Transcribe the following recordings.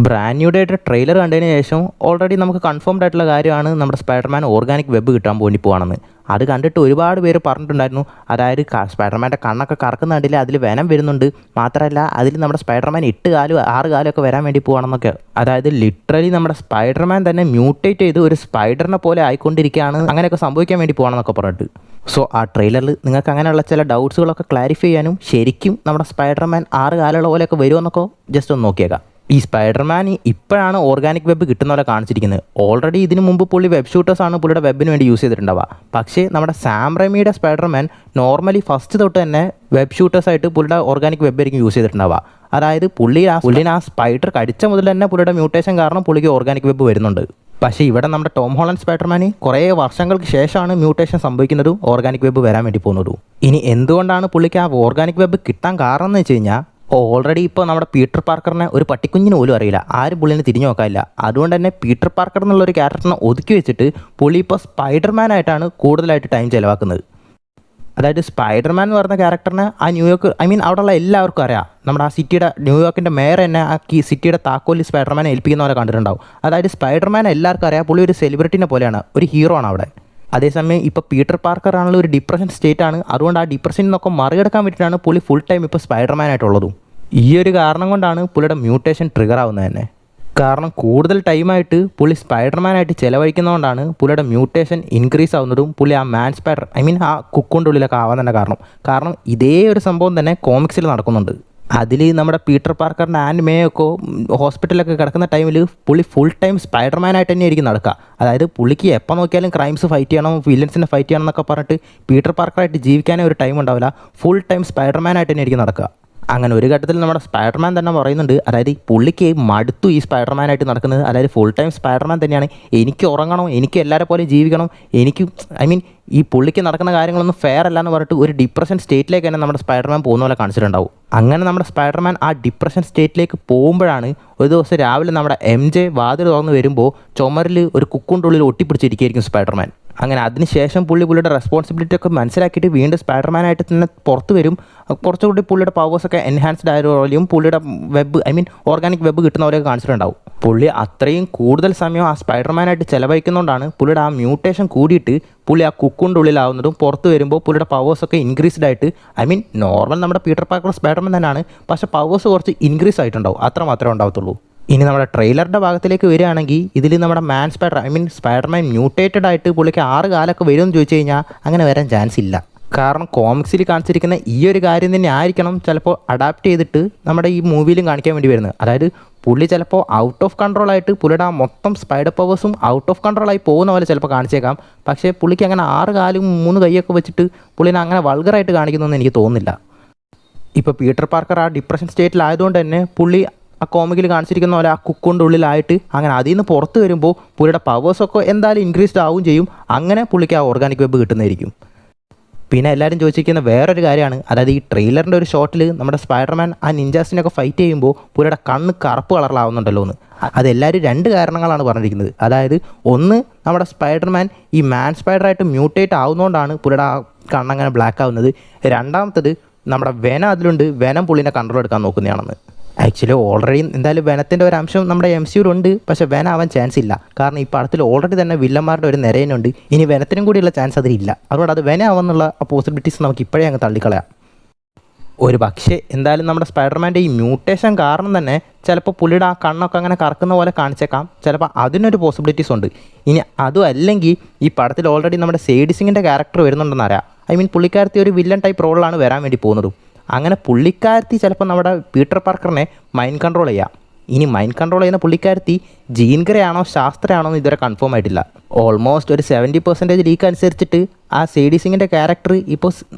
Brand new ഡേയുടെ trailer കണ്ടതിന് ശേഷം ഓൾറെഡി നമുക്ക് കൺഫേംഡ് ആയിട്ടുള്ള കാര്യമാണ് നമ്മുടെ സ്പൈഡർമാൻ ഓർഗാനിക് വെബ് കിട്ടാൻ വേണ്ടി പോകണമെന്ന്. അത് കണ്ടിട്ട് ഒരുപാട് പേര് പറഞ്ഞിട്ടുണ്ടായിരുന്നു. അതായത് സ്പൈഡർമാൻ്റെ കണ്ണൊക്കെ കറക്കുന്ന കണ്ടില്ല, അതിൽ വെനം വരുന്നുണ്ട്. മാത്രമല്ല അതിൽ നമ്മുടെ സ്പൈഡർമാൻ 8 കാലും 6 കാലും ഒക്കെ വരാൻ വേണ്ടി പോകണമെന്നൊക്കെ. അതായത് ലിറ്ററലി നമ്മുടെ സ്പൈഡർമാൻ തന്നെ മ്യൂട്ടേറ്റ് ചെയ്ത് ഒരു സ്പൈഡറിനെ പോലെ ആയിക്കൊണ്ടിരിക്കുകയാണ്, അങ്ങനെയൊക്കെ സംഭവിക്കാൻ വേണ്ടി പോകണമെന്നൊക്കെ പറഞ്ഞിട്ട്. സോ ആ ട്രെയിലറിൽ നിങ്ങൾക്ക് അങ്ങനെയുള്ള ചില ഡൗട്ട്സുകളൊക്കെ ക്ലാരിഫൈ ചെയ്യാനും ശരിക്കും നമ്മുടെ സ്പൈഡർമാൻ 6 കാലുള്ള പോലെയൊക്കെ വരുമെന്നൊക്കെ ജസ്റ്റ് ഒന്ന് നോക്കിയേക്കാം. ഈ സ്പൈഡർമാൻ ഇപ്പോഴാണ് ഓർഗാനിക് വെബ് കിട്ടുന്ന പോലെ കാണിച്ചിരിക്കുന്നത്. ഓൾറെഡി ഇതിനു മുമ്പ് പുള്ളി വെബ് ഷൂട്ടേഴ്സാണ് പുള്ളിയുടെ വെബിന് വേണ്ടി യൂസ് ചെയ്തിട്ടുണ്ടാവുക. പക്ഷേ നമ്മുടെ സാം റൈമിയുടെ സ്പൈഡർമാൻ നോർമലി ഫസ്റ്റ് തൊട്ട് തന്നെ വെബ് ഷൂട്ടേഴ്സായിട്ട് പുള്ളിയുടെ ഓർഗാനിക് വെബ് ആയിരിക്കും യൂസ് ചെയ്തിട്ടുണ്ടാവുക. അതായത് പുള്ളിന് ആ സ്പൈഡർ കടിച്ച മുതൽ തന്നെ പുള്ളിയുടെ മ്യൂട്ടേഷൻ കാരണം പുള്ളിക്ക് ഓർഗാനിക് വെബ് വരുന്നുണ്ട്. പക്ഷേ ഇവിടെ നമ്മുടെ ടോം ഹോളണ്ട് സ്പൈഡർമാൻ കുറേ വർഷങ്ങൾക്ക് ശേഷമാണ് മ്യൂട്ടേഷൻ സംഭവിക്കുന്നതും ഓർഗാനിക് വെബ് വരാൻ വേണ്ടി പോകുന്നതും. ഇനി എന്തുകൊണ്ടാണ് പുള്ളിക്ക് ആ ഓർഗാനിക് വെബ് കിട്ടാൻ കാരണം എന്ന് വെച്ച് കഴിഞ്ഞാൽ, ഓൾറെഡി ഇപ്പോൾ നമ്മുടെ പീറ്റർ പാർക്കറിനെ ഒരു പട്ടിക്കുഞ്ഞിന് പോലും അറിയില്ല, ആരും പുള്ളിനെ തിരിഞ്ഞു നോക്കാനില്ല. അതുകൊണ്ട് തന്നെ പീറ്റർ പാർക്കർ എന്നുള്ളൊരു ക്യാരക്ടറിനെ ഒതുക്കി വെച്ചിട്ട് പുള്ളി ഇപ്പോൾ സ്പൈഡർമാനായിട്ടാണ് കൂടുതലായിട്ട് ടൈം ചിലവാക്കുന്നത്. അതായത് സ്പൈഡർമാൻ എന്ന് പറയുന്ന ക്യാരക്ടറിനെ ആ ന്യൂയോർക്ക് അവിടെയുള്ള എല്ലാവർക്കും അറിയാം. നമ്മുടെ ആ സിറ്റിയുടെ ന്യൂയോർക്കിൻ്റെ മേയർ തന്നെ ആ സിറ്റിയുടെ താക്കോലി സ്പൈഡർമാനെ ഏൽപ്പിക്കുന്ന പോലെ കണ്ടിട്ടുണ്ടാവും. അതായത് സ്പൈഡർമാനെ എല്ലാവർക്കും അറിയാം, പുള്ളി ഒരു സെലിബ്രിറ്റിനെ പോലെയാണ്, ഒരു ഹീറോ ആണ് അവിടെ. അതേസമയം ഇപ്പോൾ പീറ്റർ പാർക്കർ ആണല്ലോ ഒരു ഡിപ്രഷൻ സ്റ്റേറ്റ് ആണ്. അതുകൊണ്ട് ആ ഡിപ്രഷനിൽ നിന്നൊക്കെ മറികടക്കാൻ വേണ്ടിയിട്ടാണ് പുള്ളി ഫുൾ ടൈം ഇപ്പോൾ സ്പൈഡർമാനായിട്ടുള്ളതും. ഈ ഒരു കാരണം കൊണ്ടാണ് പുള്ളിയുടെ മ്യൂട്ടേഷൻ ട്രിഗർ ആവുന്നത് തന്നെ. കാരണം കൂടുതൽ ടൈമായിട്ട് പുള്ളി സ്പൈഡർമാനായിട്ട് ചിലവഴിക്കുന്നതുകൊണ്ടാണ് പുള്ളിയുടെ മ്യൂട്ടേഷൻ ഇൻക്രീസ് ആവുന്നതും പുള്ളി ആ മാൻ സ്പൈഡർ ആ കുക്കുൻ്റെ ഉള്ളിലൊക്കെ ആവാൻ തന്നെ കാരണം ഇതേ ഒരു സംഭവം തന്നെ കോമിക്സിൽ നടക്കുന്നുണ്ട്. അതിൽ നമ്മുടെ പീറ്റർ പാർക്കറിൻ്റെ ആൻഡ് മേ ഒക്കെ ഹോസ്പിറ്റലിലൊക്കെ കിടക്കുന്ന ടൈമിൽ പുള്ളി ഫുൾ ടൈം സ്പൈഡർമാനായിട്ട് തന്നെ ആയിരിക്കും നടക്കുക. അതായത് പുള്ളിക്ക് എപ്പോൾ നോക്കിയാലും ക്രൈംസ് ഫൈറ്റ് ചെയ്യണം, വില്ലൻസിനെ ഫൈറ്റ് ചെയ്യണം എന്നൊക്കെ പറഞ്ഞിട്ട് പീറ്റർ പാർക്കറായിട്ട് ജീവിക്കാനേ ഒരു ടൈം ഉണ്ടാവില്ല. ഫുൾ ടൈം സ്പൈഡർമാനായിട്ട് തന്നെ ആയിരിക്കും നടക്കുക. അങ്ങനെ ഒരു ഘട്ടത്തിൽ നമ്മുടെ സ്പൈഡർമാൻ തന്നെ പറയുന്നുണ്ട്, അതായത് പുള്ളിക്ക് മടുത്തു ഈ സ്പൈഡർമാനായിട്ട് നടക്കുന്നത്. അതായത് ഫുൾ ടൈം സ്പൈഡർമാൻ തന്നെയാണ്, എനിക്ക് ഉറങ്ങണം, എനിക്ക് എല്ലാവരെ പോലെ ജീവിക്കണം, എനിക്ക് ഈ പുള്ളിക്ക് നടക്കുന്ന കാര്യങ്ങളൊന്നും ഫെയർ അല്ല എന്ന് പറഞ്ഞിട്ട് ഒരു ഡിപ്രഷൻ സ്റ്റേറ്റിലേക്ക് തന്നെ നമ്മുടെ സ്പൈഡർമാൻ പോകുന്ന പോലെ കാണിച്ചിട്ടുണ്ടാവും. അങ്ങനെ നമ്മുടെ സ്പൈഡർമാൻ ആ ഡിപ്രഷൻ സ്റ്റേറ്റിലേക്ക് പോകുമ്പോഴാണ് ഒരു ദിവസം രാവിലെ നമ്മുടെ MJ വാതിൽ തുറന്ന് വരുമ്പോൾ ചുമരിൽ ഒരു കുക്കുൻ്റെ ഉള്ളിൽ ഒട്ടിപ്പിടിച്ചിരിക്കുകയായിരിക്കും സ്പൈഡർമാൻ. അങ്ങനെ അതിനുശേഷം പുള്ളിയുടെ റെസ്പോൺസിബിലിറ്റി ഒക്കെ മനസ്സിലാക്കിയിട്ട് വീണ്ടും സ്പൈഡർമാനായിട്ട് തന്നെ പുറത്ത് വരും. കുറച്ചുകൂടി പുള്ളിയുടെ പവേഴ്സൊക്കെ എൻഹാൻസ്ഡ് ആയ പോലെയും പുള്ളിയുടെ വെബ് ഓർഗാനിക് വെബ് കിട്ടുന്ന പോലെയൊക്കെ കാണിച്ചിട്ടുണ്ടാവും. പുള്ളി അത്രയും കൂടുതൽ സമയം ആ സ്പൈഡർമാനായിട്ട് ചിലവഴിക്കുന്നതുകൊണ്ടാണ് പുള്ളിയുടെ ആ മ്യൂട്ടേഷൻ കൂടിയിട്ട് പുള്ളി ആ കുക്കുൻ്റെ ഉള്ളിലാവുന്നതും പുറത്ത് വരുമ്പോൾ പുള്ളിയുടെ പവേഴ്സൊക്കെ ഇൻക്രീസ്ഡ് ആയിട്ട് നോർമൽ നമ്മുടെ പീറ്റർ പാർക്കർ സ്പൈഡർമാൻ തന്നെയാണ്, പക്ഷേ പവേഴ്സ് കുറച്ച് ഇൻക്രീസ് ആയിട്ടുണ്ടാവും, അത്ര മാത്രമേ ഉണ്ടാവത്തുള്ളൂ. ഇനി നമ്മുടെ ട്രെയിലറിൻ്റെ ഭാഗത്തിലേക്ക് വരികയാണെങ്കിൽ ഇതിൽ നമ്മുടെ മാൻ സ്പൈഡർ സ്പൈഡർമാൻ മ്യൂട്ടേറ്റഡ് ആയിട്ട് പുള്ളിക്ക് 6 കാലൊക്കെ വരുമെന്ന് ചോദിച്ചു കഴിഞ്ഞാൽ അങ്ങനെ വരാൻ ചാൻസ് ഇല്ല. കാരണം കോമിക്സിൽ കാണിച്ചിരിക്കുന്ന ഈ ഒരു കാര്യം തന്നെ ആയിരിക്കണം ചിലപ്പോൾ അഡാപ്റ്റ് ചെയ്തിട്ട് നമ്മുടെ ഈ മൂവിയിലും കാണിക്കാൻ വേണ്ടി വരുന്നത്. അതായത് പുള്ളി ചിലപ്പോൾ ഔട്ട് ഓഫ് കൺട്രോൾ ആയിട്ട് പുള്ളിയുടെ ആ മൊത്തം സ്പൈഡർ പവേഴ്സും ഔട്ട് ഓഫ് കൺട്രോളായി പോകുന്ന പോലെ ചിലപ്പോൾ കാണിച്ചേക്കാം. പക്ഷേ പുള്ളിക്ക് അങ്ങനെ 6 കാലും 3 കൈയൊക്കെ വെച്ചിട്ട് പുള്ളിനെ അങ്ങനെ വൾഗറായിട്ട് കാണിക്കുന്നതെന്ന് എനിക്ക് തോന്നുന്നില്ല. ഇപ്പോൾ പീറ്റർ പാർക്കർ ആ ഡിപ്രഷൻ സ്റ്റേറ്റിലായതുകൊണ്ട് തന്നെ പുള്ളി ആ കോമിക്കിൽ കാണിച്ചിരിക്കുന്ന പോലെ ആ കുക്കുൻ്റെ ഉള്ളിലായിട്ട് അങ്ങനെ അതിൽ നിന്ന് പുറത്ത് വരുമ്പോൾ പുള്ളിയുടെ പവേഴ്സൊക്കെ എന്തായാലും ഇൻക്രീസ്ഡ് ആവുകയും ചെയ്യും. അങ്ങനെ പുള്ളിക്ക് ആ ഓർഗാനിക് വെബ് കിട്ടുന്നതായിരിക്കും. പിന്നെ എല്ലാവരും ചോദിച്ചിരിക്കുന്ന വേറൊരു കാര്യമാണ്, അതായത് ഈ ട്രെയിലറിൻ്റെ ഒരു ഷോട്ടിൽ നമ്മുടെ സ്പൈഡർമാൻ ആ നിഞ്ചാസിനൊക്കെ ഫൈറ്റ് ചെയ്യുമ്പോൾ പുള്ളിയുടെ കണ്ണ് കറുപ്പ് കളറിലാവുന്നുണ്ടല്ലോ എന്ന്. അതെല്ലാവരും 2 കാരണങ്ങളാണ് പറഞ്ഞിരിക്കുന്നത്. അതായത് ഒന്ന്, നമ്മുടെ സ്പൈഡർമാൻ ഈ മാൻ സ്പൈഡറായിട്ട് മ്യൂട്ടേറ്റ് ആവുന്നതുകൊണ്ടാണ് പുള്ളിയുടെ ആ കണ്ണങ്ങനെ ബ്ലാക്ക് ആവുന്നത്. രണ്ടാമത്തത്, നമ്മുടെ വെനം അതിലുണ്ട്, വെനം പുള്ളിനെ കൺട്രോൾ എടുക്കാൻ നോക്കുന്നതാണെന്ന്. ആക്ച്വലി ഓൾറെഡി എന്തായാലും വെനത്തിൻ്റെ ഒരു അംശം നമ്മുടെ MCU ഉണ്ട്, പക്ഷേ വെനം ആവാൻ ചാൻസ് ഇല്ല. കാരണം ഈ പടത്തിൽ ഓൾറെഡി തന്നെ വില്ലന്മാരുടെ ഒരു നിരയനുണ്ട്, ഇനി വെനത്തിനും കൂടിയുള്ള ചാൻസ് അതിലില്ല. അതുകൊണ്ട് അത് വെനം ആവാന്നുള്ള പോസിബിലിറ്റീസ് നമുക്ക് ഇപ്പോഴേ അങ്ങ് തള്ളിക്കളയാം. ഒരു പക്ഷേ എന്തായാലും നമ്മുടെ സ്പൈഡർമാൻ്റെ ഈ മ്യൂട്ടേഷൻ കാരണം തന്നെ ചിലപ്പോൾ പുള്ളിയുടെ ആ കണ്ണൊക്കെ അങ്ങനെ കറക്കുന്ന പോലെ കാണിച്ചേക്കാം. ചിലപ്പോൾ അതിനൊരു പോസിബിലിറ്റീസ് ഉണ്ട്. ഇനി അതും അല്ലെങ്കിൽ ഈ പടത്തിൽ ഓൾറെഡി നമ്മുടെ സേഡി സിങ്ങിൻ്റെ ക്യാരക്ടർ വരുന്നുണ്ടെന്നറിയാം. പുള്ളിക്കാരത്തി ഒരു വില്ലൻ ടൈപ്പ് റോളിലാണ് വരാൻ വേണ്ടി പോകുന്നതും. അങ്ങനെ പുള്ളിക്കാരത്തി ചിലപ്പോൾ നമ്മുടെ പീറ്റർ പാർക്കറിനെ മൈൻഡ് കൺട്രോൾ ചെയ്യാം. ഇനി മൈൻഡ് കൺട്രോൾ ചെയ്യുന്ന പുള്ളിക്കാരത്തി ജീൻ ഗ്രേ ആണോ ശാസ്ത്രയാണോ എന്ന് ഇതുവരെ കൺഫേം ആയിട്ടില്ല. ഓൾമോസ്റ്റ് ഒരു 70% ലീക്ക് അനുസരിച്ചിട്ട് ആ സേഡി സിങ്ങിൻ്റെ ക്യാരക്ടർ ഇപ്പോൾ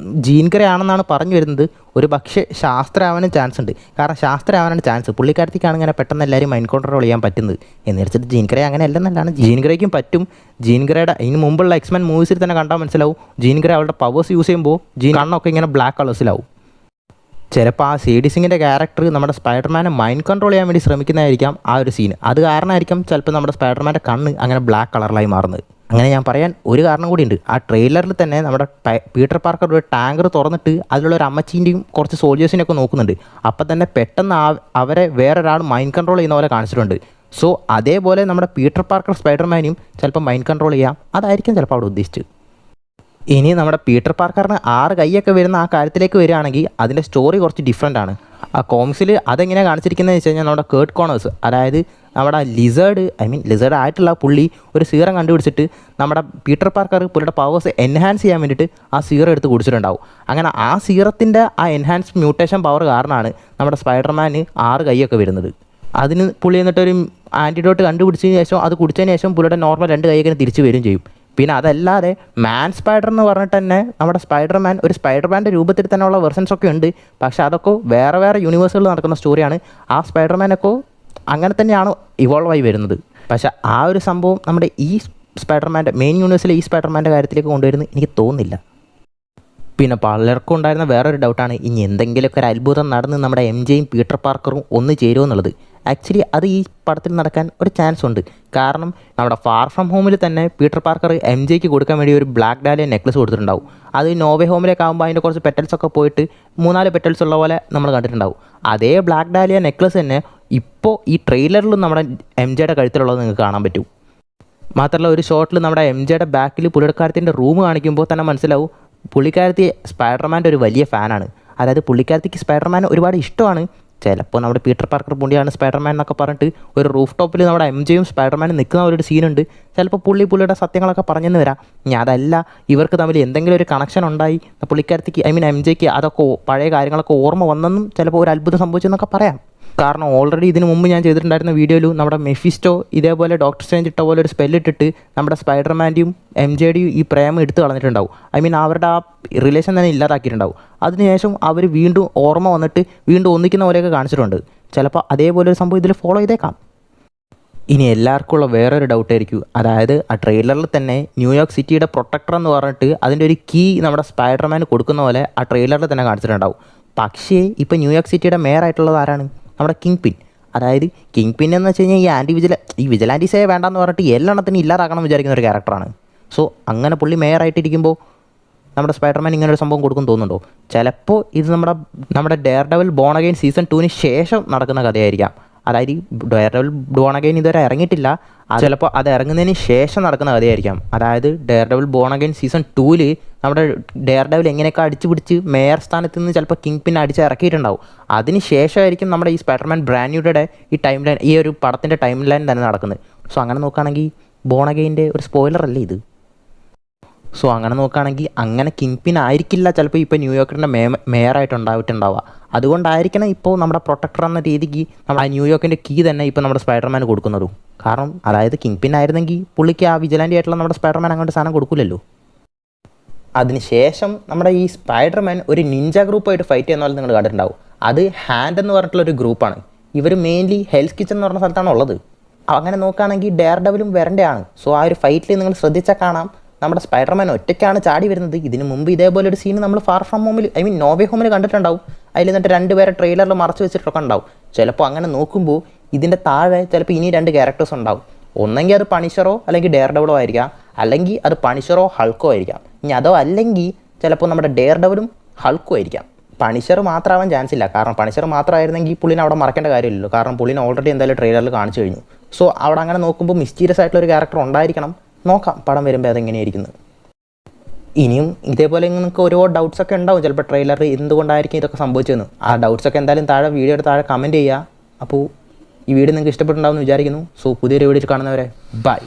ജീൻ ഗ്രേ ആണെന്നാണ് പറഞ്ഞു വരുന്നത്. ഒരു പക്ഷേ ശാസ്ത്ര ആവാനും ചാൻസ് ഉണ്ട്. കാരണം ശാസ്ത്ര ആവാനാണ് ചാൻസ്. പുള്ളിക്കാരത്തിക്കാണ് ഇങ്ങനെ പെട്ടെന്ന് എല്ലാവരും മൈൻഡ് കൺട്രോൾ ചെയ്യാൻ പറ്റുന്നത്. എന്ന് വെച്ചിട്ട് ജീൻ ഗ്രേ അങ്ങനെ അല്ലെന്നല്ലാണ്, ജീൻ ഗ്രേക്കും പറ്റും. ജീൻ ഗ്രേയുടെ ഇതിന് മുമ്പുള്ള X-Men മൂവീസിൽ തന്നെ കണ്ടാൽ മനസ്സിലാവും, ജീൻ ഗ്രേ അവളുടെ പവേഴ്സ് യൂസ് ചെയ്യുമ്പോൾ ജീൻ കണ്ണൊക്കെ ഇങ്ങനെ ബ്ലാക്ക് കളേഴ്സിലാവും. ചിലപ്പോൾ ആ സേഡി സിങ്ങിൻ്റെ ക്യാരക്ടർ നമ്മുടെ സ്പൈഡർമാനെ മൈൻഡ് കൺട്രോൾ ചെയ്യാൻ വേണ്ടി ശ്രമിക്കുന്നതായിരിക്കാം ആ ഒരു സീൻ. അത് കാരണമായിരിക്കും ചിലപ്പോൾ നമ്മുടെ സ്പൈഡർമാൻ്റെ കണ്ണ് അങ്ങനെ ബ്ലാക്ക് കളറിലായി മാറുന്നത്. അങ്ങനെ ഞാൻ പറയാൻ ഒരു കാരണം കൂടിയുണ്ട്. ആ ട്രെയിലറിൽ തന്നെ നമ്മുടെ പീറ്റർ പാർക്കർ ഒരു ടാങ്കർ തുറന്നിട്ട് അതിലുള്ള ഒരു അമ്മച്ചീൻ്റെയും കുറച്ച് സോൾജേഴ്സിനെയൊക്കെ നോക്കുന്നുണ്ട്. അപ്പം തന്നെ പെട്ടെന്ന് അവരെ വേറൊരാൾ മൈൻഡ് കൺട്രോൾ ചെയ്യുന്ന പോലെ കാണിച്ചിട്ടുണ്ട്. സോ അതേപോലെ നമ്മുടെ പീറ്റർ പാർക്കർ സ്പൈഡർമാനെയും ചിലപ്പോൾ മൈൻഡ് കൺട്രോൾ ചെയ്യാം. അതായിരിക്കും ചിലപ്പോൾ അവിടെ ഉദ്ദേശിച്ചത്. ഇനി നമ്മുടെ പീറ്റർ പാർക്കറിന് 6 കൈയൊക്കെ വരുന്ന ആ കാര്യത്തിലേക്ക് വരികയാണെങ്കിൽ അതിൻ്റെ സ്റ്റോറി കുറച്ച് ഡിഫറെൻ്റ് ആണ്. ആ കോമിക്സിൽ അതെങ്ങനെയാണ് കാണിച്ചിരിക്കുന്നത് വെച്ച് കഴിഞ്ഞാൽ നമ്മുടെ കേർട്ട് കോണേഴ്സ്, അതായത് നമ്മുടെ ലിസേർഡ് ആയിട്ടുള്ള പുള്ളി ഒരു സീറം കണ്ടുപിടിച്ചിട്ട് നമ്മുടെ പീറ്റർ പാർക്കർ പുള്ളിയുടെ പവേഴ്സ് എൻഹാൻസ് ചെയ്യാൻ വേണ്ടിയിട്ട് ആ സീറം എടുത്ത് കുടിച്ചിട്ടുണ്ടാവും. അങ്ങനെ ആ സീറത്തിൻ്റെ ആ എൻഹാൻസ് മ്യൂട്ടേഷൻ പവർ കാരണമാണ് നമ്മുടെ സ്പൈഡർമാന് 6 കൈയൊക്കെ വരുന്നത്. അതിന് പുള്ളി എന്നിട്ടൊരു ആൻറ്റിഡോട്ട് കണ്ടുപിടിച്ചതിന് ശേഷം അത് കുടിച്ചതിന് ശേഷം പുള്ളിയുടെ നോർമൽ 2 കൈയൊക്കെ തിരിച്ച് വരികയും ചെയ്യും. പിന്നെ അതല്ലാതെ മാൻ സ്പൈഡർ എന്ന് പറഞ്ഞിട്ട് തന്നെ നമ്മുടെ സ്പൈഡർമാൻ ഒരു സ്പൈഡർമാൻ്റെ രൂപത്തിൽ തന്നെയുള്ള വെർഷൻസ് ഒക്കെ ഉണ്ട്. പക്ഷേ അതൊക്കെ വേറെ യൂണിവേഴ്സുകളിൽ നടക്കുന്ന സ്റ്റോറിയാണ്. ആ സ്പൈഡർമാനൊക്കെ അങ്ങനെ തന്നെയാണ് ഇവോൾവ് ആയി വരുന്നത്. പക്ഷേ ആ ഒരു സംഭവം നമ്മുടെ ഈ സ്പൈഡർമാൻ്റെ മെയിൻ യൂണിവേഴ്സിലെ ഈ സ്പൈഡർമാൻ്റെ കാര്യത്തിലേക്ക് കൊണ്ടുവരുന്നത് എനിക്ക് തോന്നുന്നില്ല. പിന്നെ പലർക്കും ഉണ്ടായിരുന്ന വേറൊരു ഡൗട്ടാണ്, ഇനി എന്തെങ്കിലുമൊക്കെ ഒരു അത്ഭുതം നടന്ന് നമ്മുടെ MJയും പീറ്റർ പാർക്കറും ഒന്ന് ചേരുമോ എന്നുള്ളത്. ആക്ച്വലി അത് ഈ പടത്തിൽ നടക്കാൻ ഒരു ചാൻസ് ഉണ്ട്. കാരണം നമ്മുടെ ഫാർ ഫ്രം ഹോമിൽ തന്നെ പീറ്റർ പാർക്കർ MJക്ക് കൊടുക്കാൻ വേണ്ടി ഒരു ബ്ലാക്ക് ഡാലിയ നെക്ലസ് കൊടുത്തിട്ടുണ്ടാവും. അത് നോവേ ഹോമിലേക്ക് ആകുമ്പോൾ അതിൻ്റെ കുറച്ച് പെറ്റൽസൊക്കെ പോയിട്ട് 3-4 പെറ്റൽസ് ഉള്ള പോലെ നമ്മൾ കണ്ടിട്ടുണ്ടാവും. അതേ ബ്ലാക്ക് ഡാലിയ നെക്ലസ് തന്നെ ഇപ്പോൾ ഈ ട്രെയിലറിലും നമ്മുടെ MJയുടെ കഴുത്തിലുള്ളത് നിങ്ങൾക്ക് കാണാൻ പറ്റും. മാത്രമല്ല ഒരു ഷോട്ടിൽ നമ്മുടെ MJയുടെ ബാക്കിൽ പുള്ളിക്കാരത്തിൻ്റെ റൂം കാണിക്കുമ്പോൾ തന്നെ മനസ്സിലാവും പുള്ളിക്കാരത്തി സ്പൈഡർമാൻ്റെ ഒരു വലിയ ഫാനാണ്. അതായത് പുള്ളിക്കാരത്തിക്ക് സ്പൈഡർമാൻ ഒരുപാട് ഇഷ്ടമാണ്. ചിലപ്പോൾ നമ്മുടെ പീറ്റർ പാർക്കർ പുള്ളിയാണ് സ്പൈഡർമാൻ എന്നൊക്കെ പറഞ്ഞിട്ട് ഒരു റൂഫ് ടോപ്പിൽ നമ്മുടെ MJയും സ്പൈഡർമാനും നിൽക്കുന്ന ഒരു സീനുണ്ട്. ചിലപ്പോൾ പുള്ളിയുടെ സത്യങ്ങളൊക്കെ പറഞ്ഞെന്ന് വരാം. ഇനി അതല്ല ഇവർക്ക് തമ്മിൽ എന്തെങ്കിലും ഒരു കണക്ഷൻ ഉണ്ടായി പുള്ളിക്കാരത്തിക്ക് MJക്ക് അതൊക്കെ പഴയ കാര്യങ്ങളൊക്കെ ഓർമ്മ വന്നെന്നും ചിലപ്പോൾ ഒരു അത്ഭുതം സംഭവിച്ചെന്നൊക്കെ പറയാം. കാരണം ഓൾറെഡി ഇതിന് മുമ്പ് ഞാൻ ചെയ്തിട്ടുണ്ടായിരുന്ന വീഡിയോയിലും നമ്മുടെ മെഫിസ്റ്റോ ഇതേപോലെ ഡോക്ടർ സ്ട്രേഞ്ച് ഇട്ട പോലെ ഒരു സ്പെല്ലിട്ടിട്ട് നമ്മുടെ സ്പൈഡർമാൻ്റെയും MJയുടെയും ഈ പ്രേമം എടുത്ത് കളഞ്ഞിട്ടുണ്ടാവും. അവരുടെ ആ റിലേഷൻ തന്നെ ഇല്ലാതാക്കിയിട്ടുണ്ടാവും. അതിനുശേഷം അവർ വീണ്ടും ഓർമ്മ വന്നിട്ട് വീണ്ടും ഒന്നിക്കുന്ന പോലെയൊക്കെ കാണിച്ചിട്ടുണ്ട്. ചിലപ്പോൾ അതേപോലെ ഒരു സംഭവം ഇതിൽ ഫോളോ ചെയ്തേക്കാം. ഇനി എല്ലാവർക്കും ഉള്ള വേറൊരു ഡൗട്ടായിരിക്കും, അതായത് ആ ട്രെയിലറിൽ തന്നെ ന്യൂയോർക്ക് സിറ്റിയുടെ പ്രൊട്ടക്ടർ എന്ന് പറഞ്ഞിട്ട് അതിൻ്റെ ഒരു കീ നമ്മുടെ സ്പൈഡർമാന് കൊടുക്കുന്ന പോലെ ആ ട്രെയിലറിൽ തന്നെ കാണിച്ചിട്ടുണ്ടാവും. പക്ഷേ ഇപ്പോൾ ന്യൂയോർക്ക് സിറ്റിയുടെ മേയറായിട്ടുള്ളത് ആരാണ്? നമ്മുടെ കിങ് പിൻ. അതായത് കിങ് പിൻ എന്ന് വെച്ച് കഴിഞ്ഞാൽ ഈ വിജിലാൻറ്റീസേ വേണ്ടെന്ന് പറഞ്ഞിട്ട് എല്ലെണ്ണത്തിന് ഇല്ലാതാക്കണം വിചാരിക്കുന്ന ഒരു ക്യാരക്ടറാണ്. സോ അങ്ങനെ പുള്ളി മേയറായിട്ടിരിക്കുമ്പോൾ നമ്മുടെ സ്പൈഡർമാൻ ഇങ്ങനെ ഒരു സംഭവം കൊടുക്കും തോന്നുന്നുണ്ടോ? ചിലപ്പോൾ ഇത് നമ്മുടെ dare devil bone again season 2 ശേഷം നടക്കുന്ന കഥയായിരിക്കാം. അതായത് ഡെയർ ഡെവിൽ ബോൺ അഗൈൻ ഇതുവരെ ഇറങ്ങിയിട്ടില്ല. ചിലപ്പോൾ അത് ഇറങ്ങുന്നതിന് ശേഷം നടക്കുന്ന കഥയായിരിക്കാം. അതായത് dare devil bone again season 2 നമ്മുടെ ഡെയർ ഡെവിൽ എങ്ങനെയൊക്കെ അടിച്ചു പിടിച്ച് മേയർ സ്ഥാനത്ത് നിന്ന് ചിലപ്പോൾ കിങ് പിൻ അടിച്ച് ഇറക്കിയിട്ടുണ്ടാവും. അതിന് ശേഷമായിരിക്കും നമ്മുടെ ഈ സ്പൈഡർമാൻ ബ്രാൻഡ് ന്യൂയുടെ ഈ ഒരു പടത്തിൻ്റെ ടൈം ലൈൻ തന്നെ നടക്കുന്നത്. സോ അങ്ങനെ നോക്കുകയാണെങ്കിൽ ബോൺ അഗൈൻ്റെ ഒരു സ്പോയിലർ അല്ലേ ഇത്? സോ അങ്ങനെ നോക്കുകയാണെങ്കിൽ അങ്ങനെ കിങ് പിൻ ആയിരിക്കില്ല ചിലപ്പോൾ ഇപ്പോൾ ന്യൂയോർക്കിൻ്റെ മേയറായിട്ടുണ്ടാവുക. അതുകൊണ്ടായിരിക്കണം ഇപ്പോൾ നമ്മുടെ പ്രൊട്ടക്ടർ എന്ന രീതിക്ക് നമ്മൾ ആ ന്യൂയോർക്കിൻ്റെ കീ തന്നെ ഇപ്പോൾ നമ്മുടെ സ്പൈഡർമാൻ കൊടുക്കുന്നതും. കാരണം അതായത് കിങ് പിൻ ആയിരുന്നെങ്കിൽ പുള്ളിക്ക് ആ വിജിലാൻറ്റി ആയിട്ടുള്ള നമ്മുടെ സ്പൈഡർമാൻ അങ്ങോട്ട് സാധനം കൊടുക്കില്ലല്ലോ. അതിനുശേഷം നമ്മുടെ ഈ സ്പൈഡർമാൻ ഒരു നിഞ്ച ഗ്രൂപ്പായിട്ട് ഫൈറ്റ് ചെയ്യുന്ന പോലെ നിങ്ങൾ കണ്ടിട്ടുണ്ടാവും. അത് ഹാൻഡ് എന്ന് പറഞ്ഞിട്ടുള്ളൊരു ഗ്രൂപ്പാണ്. ഇവർ മെയിൻലി ഹെൽസ് കിച്ചൺ എന്ന് പറഞ്ഞ സ്ഥലത്താണ് ഉള്ളത്. അങ്ങനെ നോക്കുകയാണെങ്കിൽ ഡെയർ ഡെവിലും വരേണ്ടതാണ്. സോ ആ ഒരു ഫൈറ്റിൽ നിങ്ങൾ ശ്രദ്ധിച്ചാൽ കാണാം നമ്മുടെ സ്പൈഡർമാൻ ഒറ്റയ്ക്കാണ് ചാടി വരുന്നത്. ഇതിന് മുമ്പ് ഇതേപോലെ ഒരു സീൻ നമ്മൾ ഫാർ ഫ്രം ഹോമിൽ നോവേ ഹോമിൽ കണ്ടിട്ടുണ്ടാവും. അതിൽ നിന്നിട്ട് 2 പേരെ ട്രെയിലറിൽ മറച്ചു വെച്ചിട്ടൊക്കെ ഉണ്ടാവും. ചിലപ്പോൾ അങ്ങനെ നോക്കുമ്പോൾ ഇതിൻ്റെ താഴെ ചിലപ്പോൾ ഇനി 2 ക്യാരക്ടേഴ്സ് ഉണ്ടാവും. ഒന്നെങ്കിൽ അത് പണിഷറോ അല്ലെങ്കിൽ ഡെയർ ഡെവിളോ ആയിരിക്കാം, അല്ലെങ്കിൽ അത് പണിഷറോ ഹൾക്കോ ആയിരിക്കാം. ഇനി അതോ അല്ലെങ്കിൽ ചിലപ്പോൾ നമ്മുടെ ഡെയർ ഡെവിലും ഹൾക്കോ ആയിരിക്കാം. പണിഷർ മാത്രമാവാൻ ചാൻസ് ഇല്ല. കാരണം പണിഷർ മാത്രമായിരുന്നെങ്കിൽ പുള്ളിനെ അവിടെ മറക്കേണ്ട കാര്യമില്ലല്ലോ. കാരണം പുള്ളിനെ ഓൾറെഡി എന്തായാലും ട്രെയിലറിൽ കാണിച്ചു കഴിഞ്ഞു. സോ അവിടെ അങ്ങനെ നോക്കുമ്പോൾ മിസ്റ്റീരിയസ് ആയിട്ടുള്ളൊരു ക്യാരക്ടർ ഉണ്ടായിരിക്കണം. നോക്കാം പടം വരുമ്പോൾ അതെങ്ങനെയായിരിക്കുന്നത്. ഇനിയും ഇതേപോലെ നിങ്ങൾക്ക് ഓരോ ഡൗട്ട്സൊക്കെ ഉണ്ടാവും ചിലപ്പോൾ ട്രെയിലറിൽ എന്തുകൊണ്ടായിരിക്കും ഇതൊക്കെ സംഭവിച്ചതെന്ന്. ആ ഡൗട്ട്സൊക്കെ എന്തായാലും വീഡിയോയുടെ താഴെ കമൻറ്റ് ചെയ്യുക. അപ്പോൾ ഈ വീഡിയോ നിങ്ങൾക്ക് ഇഷ്ടപ്പെട്ടുണ്ടാവുമെന്ന് വിചാരിക്കുന്നു. സോ പുതിയൊരു വീഡിയോ കാണുന്നവരെ ബൈ.